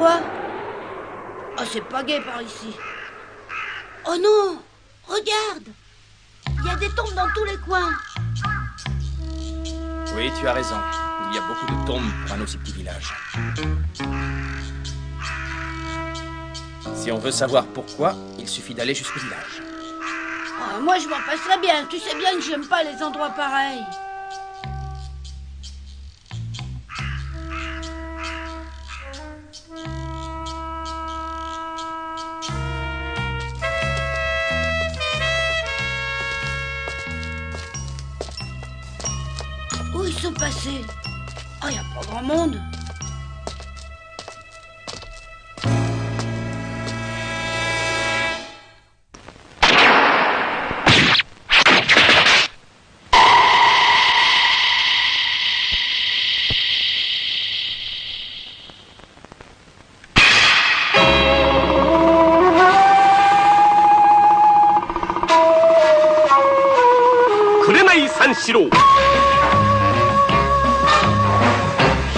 endroit. Oh, c'est pas gai par ici. Oh non! Regarde! Il y a des tombes dans tous les coins. Oui, tu as raison. Il y a beaucoup de tombes pour un aussi petit village. Si on veut savoir pourquoi, il suffit d'aller jusqu'au village. Oh, moi, je m'en passerais bien. Tu sais bien que j'aime pas les endroits pareils. Où ils sont passés? Oh, il n'y a pas grand monde.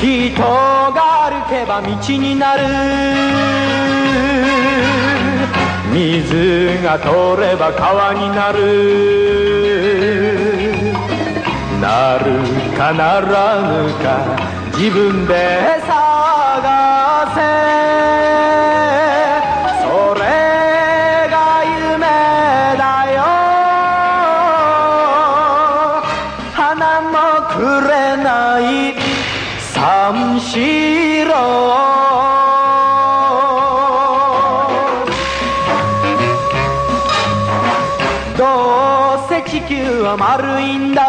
人が歩けば道になる水が通れば川になるなるかならぬか自分で探せそれが夢だよ花もくれない三四郎どうせ地球は丸いんだ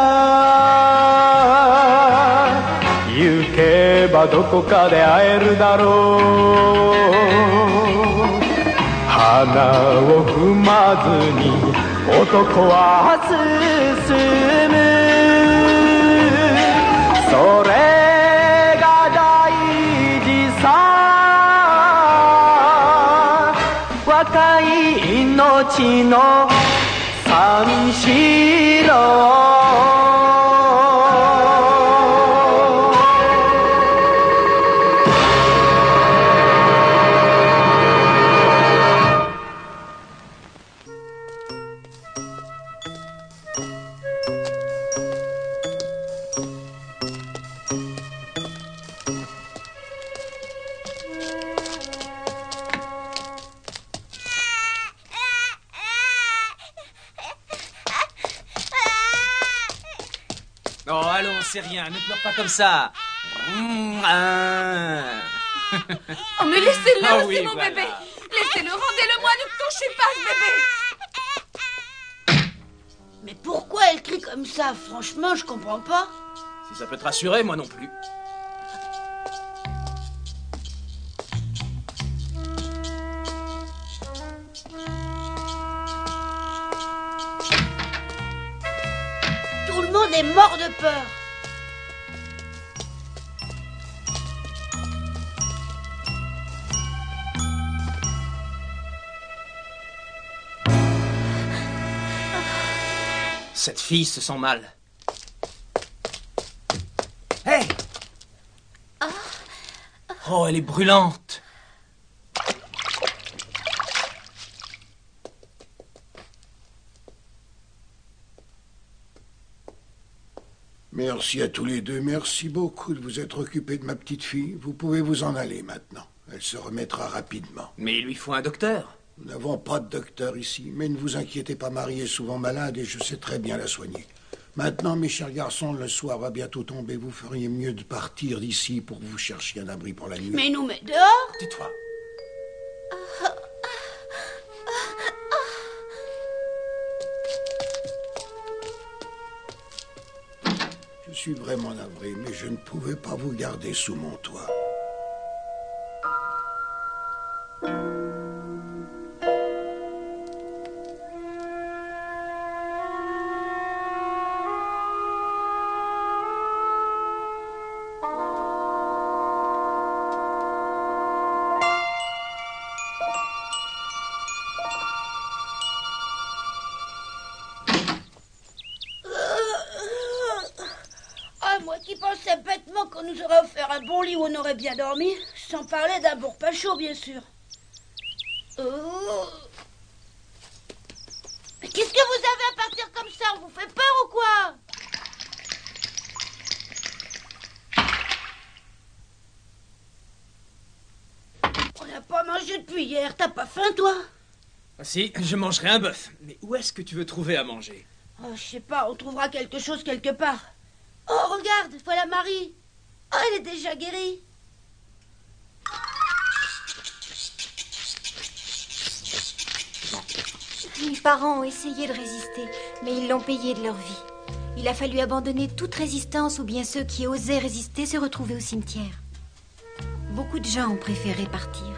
行けばどこかで会えるだろう花を踏まずに男は進むそれが大事さ若い命の三四郎Oh, allons, c'est rien, ne pleure pas comme ça. Oh, mais laissez-le, Ah c'est oui, mon voilà. bébé. Laissez-le, rendez-le-moi, ne touchez pas ce bébé. Mais pourquoi elle crie comme ça? Franchement, je comprends pas. Si ça peut te rassurer, moi non plus. Tout le monde est mort de peur. Cette fille se sent mal. Hé! Oh, elle est brûlante. Merci à tous les deux. Merci beaucoup de vous être occupés de ma petite fille. Vous pouvez vous en aller maintenant. Elle se remettra rapidement. Mais il lui faut un docteur. Nous n'avons pas de docteur ici, mais ne vous inquiétez pas, Marie est souvent malade et je sais très bien la soigner. Maintenant, mes chers garçons, le soir va bientôt tomber. Vous feriez mieux de partir d'ici pour que vous cherchiez un abri pour la nuit. Mais il nous met dehors. Tais-toi. Je suis vraiment navré, mais je ne pouvais pas vous garder sous mon toit. Ah, moi qui pensais bêtement qu'on nous aurait offert un bon lit où on aurait bien dormi. Sans parler d'un bourre-pas chaud, bien sûr. Oh. Mais qu'est-ce que vous avez à partir comme ça? On vous fait peur ou quoi? On n'a pas mangé depuis hier. T'as pas faim, toi? Ah, si, je mangerai un bœuf. Mais où est-ce que tu veux trouver à manger? Oh, je sais pas, on trouvera quelque chose quelque part. Oh, regarde, voilà Marie. Oh, elle est déjà guérie. Mes parents ont essayé de résister, mais ils l'ont payé de leur vie. Il a fallu abandonner toute résistance ou bien ceux qui osaient résister se retrouvaient au cimetière. Beaucoup de gens ont préféré partir.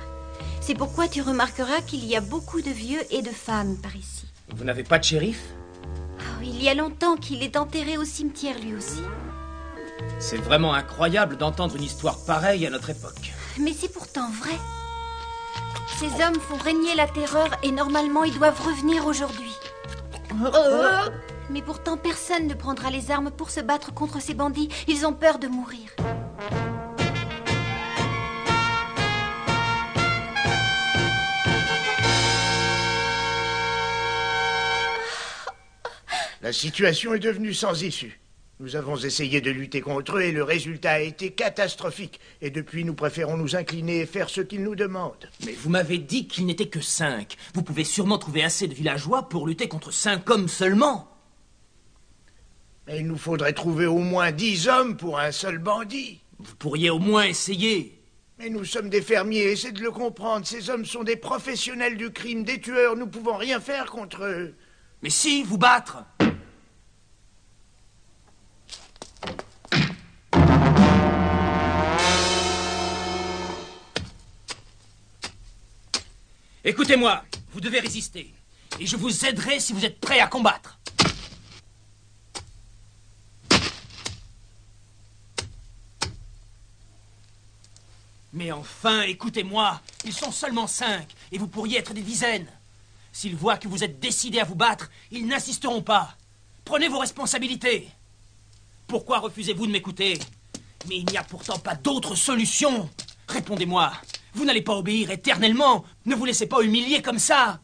C'est pourquoi tu remarqueras qu'il y a beaucoup de vieux et de femmes par ici. Vous n'avez pas de shérif? Oh, il y a longtemps qu'il est enterré au cimetière lui aussi. C'est vraiment incroyable d'entendre une histoire pareille à notre époque. Mais c'est pourtant vrai. Ces hommes font régner la terreur et normalement ils doivent revenir aujourd'hui. Mais pourtant personne ne prendra les armes pour se battre contre ces bandits. Ils ont peur de mourir. La situation est devenue sans issue. Nous avons essayé de lutter contre eux et le résultat a été catastrophique. Et depuis, nous préférons nous incliner et faire ce qu'ils nous demandent. Mais vous m'avez dit qu'ils n'étaient que 5. Vous pouvez sûrement trouver assez de villageois pour lutter contre 5 hommes seulement. Mais il nous faudrait trouver au moins 10 hommes pour un seul bandit. Vous pourriez au moins essayer. Mais nous sommes des fermiers, essayez de le comprendre. Ces hommes sont des professionnels du crime, des tueurs. Nous ne pouvons rien faire contre eux. Mais si, vous battre. Écoutez-moi, vous devez résister. Et je vous aiderai si vous êtes prêts à combattre. Mais enfin, écoutez-moi, ils sont seulement 5, et vous pourriez être des dizaines. S'ils voient que vous êtes décidés à vous battre, ils n'insisteront pas. Prenez vos responsabilités. Pourquoi refusez-vous de m'écouter? Mais il n'y a pourtant pas d'autre solution. Répondez-moi. Vous n'allez pas obéir éternellement. Ne vous laissez pas humilier comme ça.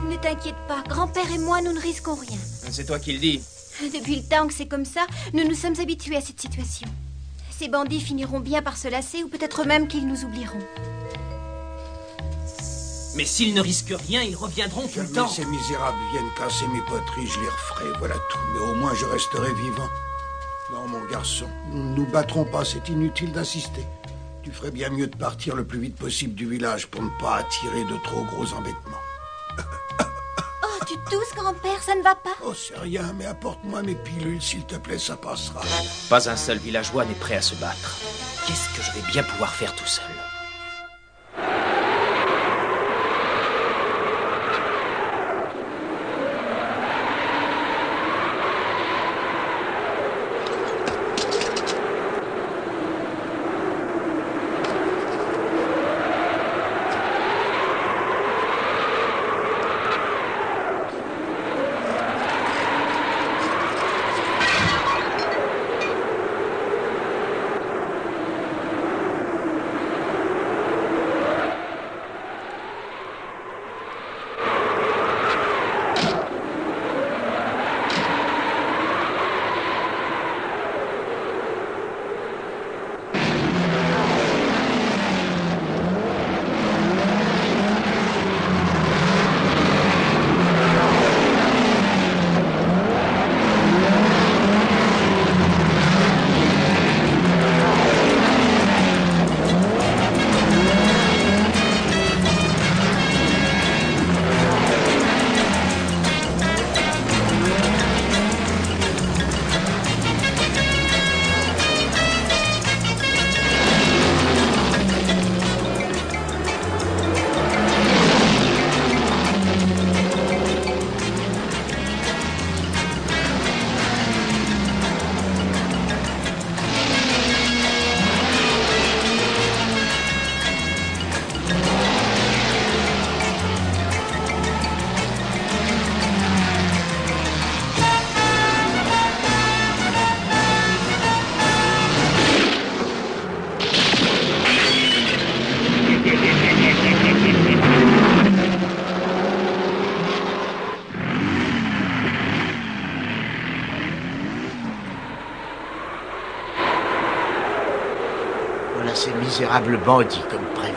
Ne t'inquiète pas, grand-père et moi, nous ne risquons rien. C'est toi qui le dis. Depuis le temps que c'est comme ça, nous nous sommes habitués à cette situation. Ces bandits finiront bien par se lasser ou peut-être même qu'ils nous oublieront. Mais s'ils ne risquent rien, ils reviendront tout le temps. Ces misérables viennent casser mes poteries, je les referai, voilà tout. Mais au moins je resterai vivant. Non, mon garçon, nous ne nous battrons pas, c'est inutile d'insister. Tu ferais bien mieux de partir le plus vite possible du village pour ne pas attirer de trop gros embêtements. Oh, tu tousses, grand-père, ça ne va pas? Oh, c'est rien, mais apporte-moi mes pilules, s'il te plaît, ça passera. Pas un seul villageois n'est prêt à se battre. Qu'est-ce que je vais bien pouvoir faire tout seul? ces misérables bandits comme prévu.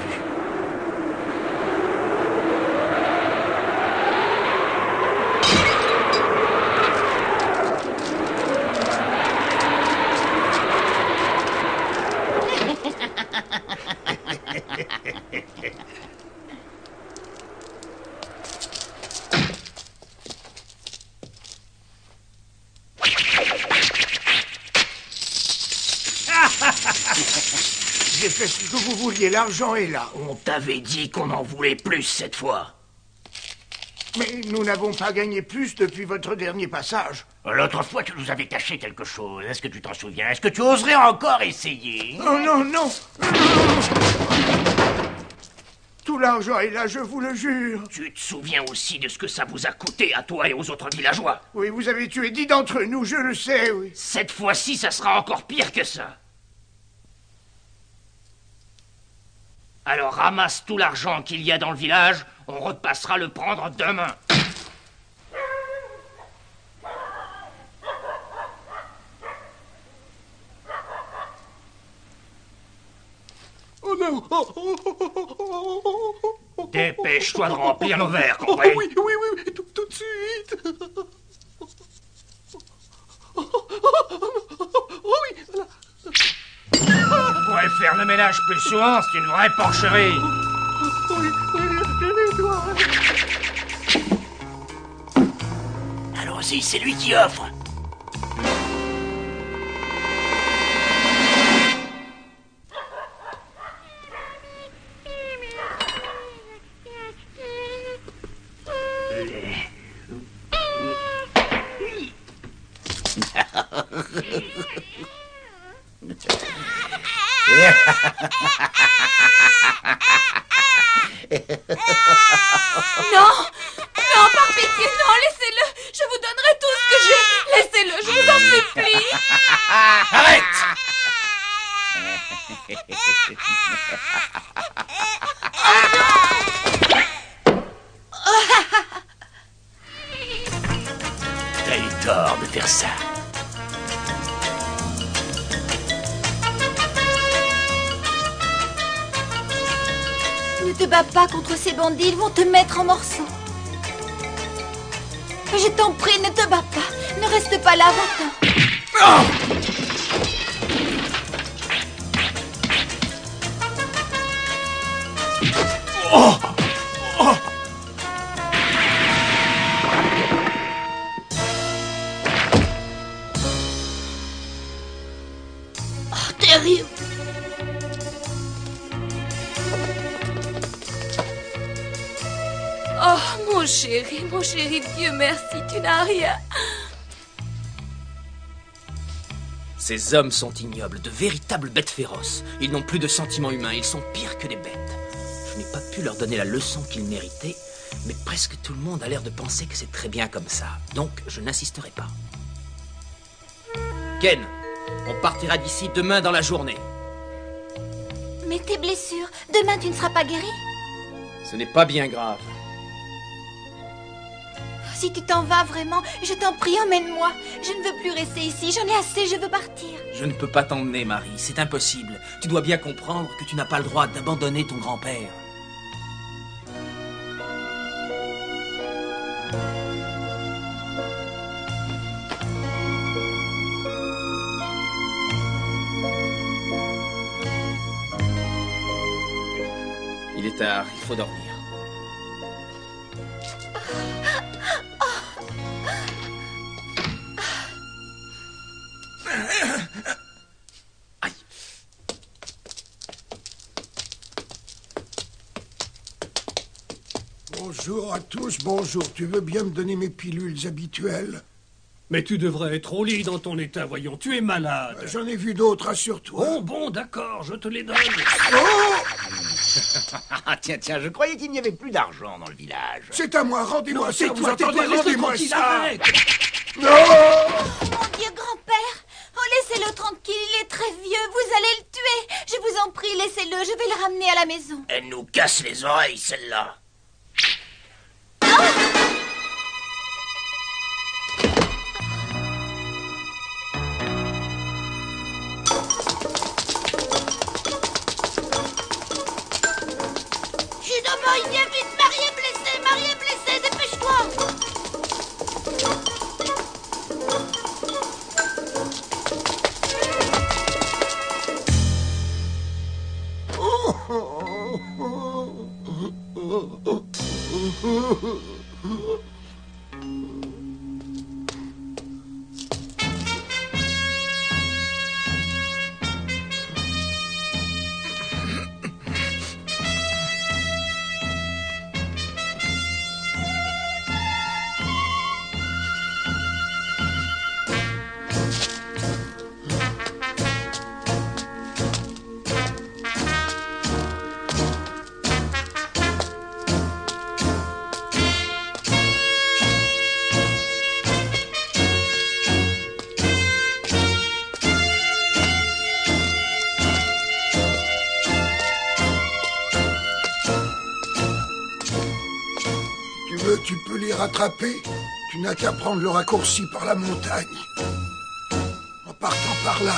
J'ai fait ce que vous vouliez, l'argent est là. On t'avait dit qu'on en voulait plus cette fois. Mais nous n'avons pas gagné plus depuis votre dernier passage. L'autre fois, tu nous avais caché quelque chose. Est-ce que tu t'en souviens? Est-ce que tu oserais encore essayer? Oh non, non. Tout l'argent est là, je vous le jure. Tu te souviens aussi de ce que ça vous a coûté à toi et aux autres villageois? Oui, vous avez tué 10 d'entre nous, je le sais, oui. Cette fois-ci, ça sera encore pire que ça. Alors ramasse tout l'argent qu'il y a dans le village, on repassera le prendre demain. Oh non! Dépêche-toi de remplir nos verres, compris? Oui, tout de suite! Oh oui, voilà! On pourrait faire le ménage plus souvent, c'est une vraie porcherie. Oui, je dois. Allons-y, c'est lui qui offre. Non! Non, par pitié, non, laissez-le! Je vous donnerai tout ce que j'ai! Laissez-le, je vous en supplie! Arrête! T'as eu tort de faire ça. Ne te bats pas contre ces bandits, ils vont te mettre en morceaux. Je t'en prie, ne te bats pas. Ne reste pas là, va-t'en. Oh, terrible. Oh, mon chéri, Dieu merci, tu n'as rien. Ces hommes sont ignobles, de véritables bêtes féroces. Ils n'ont plus de sentiments humains, ils sont pires que des bêtes. Je n'ai pas pu leur donner la leçon qu'ils méritaient, mais presque tout le monde a l'air de penser que c'est très bien comme ça. Donc, je n'insisterai pas. Ken, on partira d'ici demain dans la journée. Mais tes blessures, demain tu ne seras pas guéri. Ce n'est pas bien grave. Si tu t'en vas vraiment, je t'en prie, emmène-moi. Je ne veux plus rester ici, j'en ai assez, je veux partir. Je ne peux pas t'emmener, Marie, c'est impossible. Tu dois bien comprendre que tu n'as pas le droit d'abandonner ton grand-père. Il est tard, il faut dormir. Aïe. Bonjour à tous, bonjour. Tu veux bien me donner mes pilules habituelles? Mais tu devrais être au lit dans ton état, voyons. Tu es malade. J'en ai vu d'autres, assure-toi. Oh, bon, d'accord, je te les donne. Ah, tiens, je croyais qu'il n'y avait plus d'argent dans le village. C'est à moi, rendez-moi ça, vous tais-toi, entendez? laisse-le Rendez-moi tranquille, ça. arrête. Non! Mon Dieu, grand-père. Oh, laissez-le tranquille, il est très vieux, vous allez le tuer. Je vous en prie, laissez-le, je vais le ramener à la maison. Elle nous casse les oreilles, celle-là. Tu peux les rattraper. Tu n'as qu'à prendre le raccourci par la montagne. En partant par là.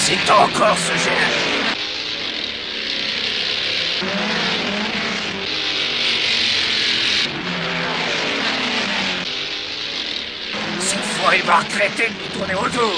C'est encore ce géant. Cette fois, il va regretter de nous tourner autour.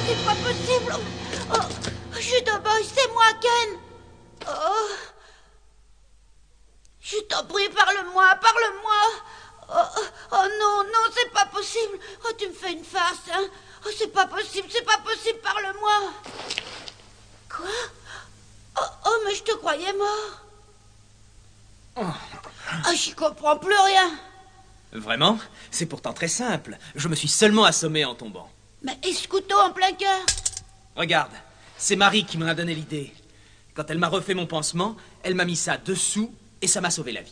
C'est pas possible. Oh, Judo Boy, c'est moi, Ken. Oh. Je t'en prie, parle-moi, parle-moi. Oh non, non, c'est pas possible. Oh, tu me fais une farce, hein. Oh, c'est pas possible, parle-moi. Quoi? Oh, mais je te croyais mort. Oh, j'y comprends plus rien. Vraiment? C'est pourtant très simple. Je me suis seulement assommé en tombant. Mais et ce couteau en plein cœur? Regarde, c'est Marie qui m'en a donné l'idée. Quand elle m'a refait mon pansement, elle m'a mis ça dessous et ça m'a sauvé la vie.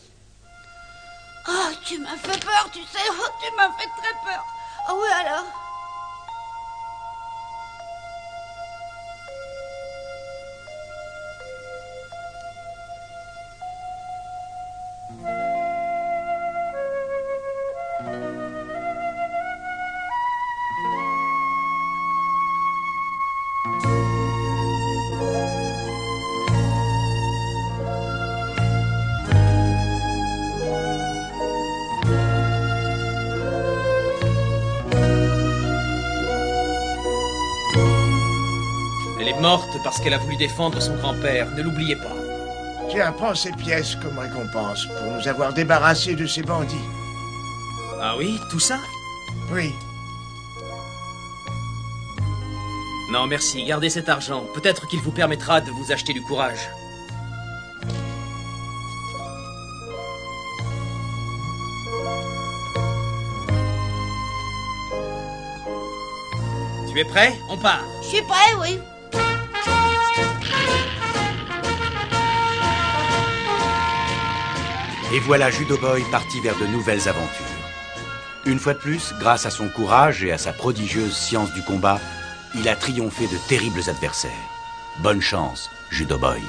Oh, tu m'as fait peur, tu sais. Oh, tu m'as fait très peur. Oh oui, alors? Elle est morte parce qu'elle a voulu défendre son grand-père. Ne l'oubliez pas. Tiens, prends ces pièces comme récompense pour nous avoir débarrassés de ces bandits. Ah oui, tout ça? Oui. Non, merci. Gardez cet argent. Peut-être qu'il vous permettra de vous acheter du courage. Tu es prêt? On part. Je suis prêt, oui. Et voilà Judo Boy parti vers de nouvelles aventures. Une fois de plus, grâce à son courage et à sa prodigieuse science du combat, il a triomphé de terribles adversaires. Bonne chance, Judo Boy.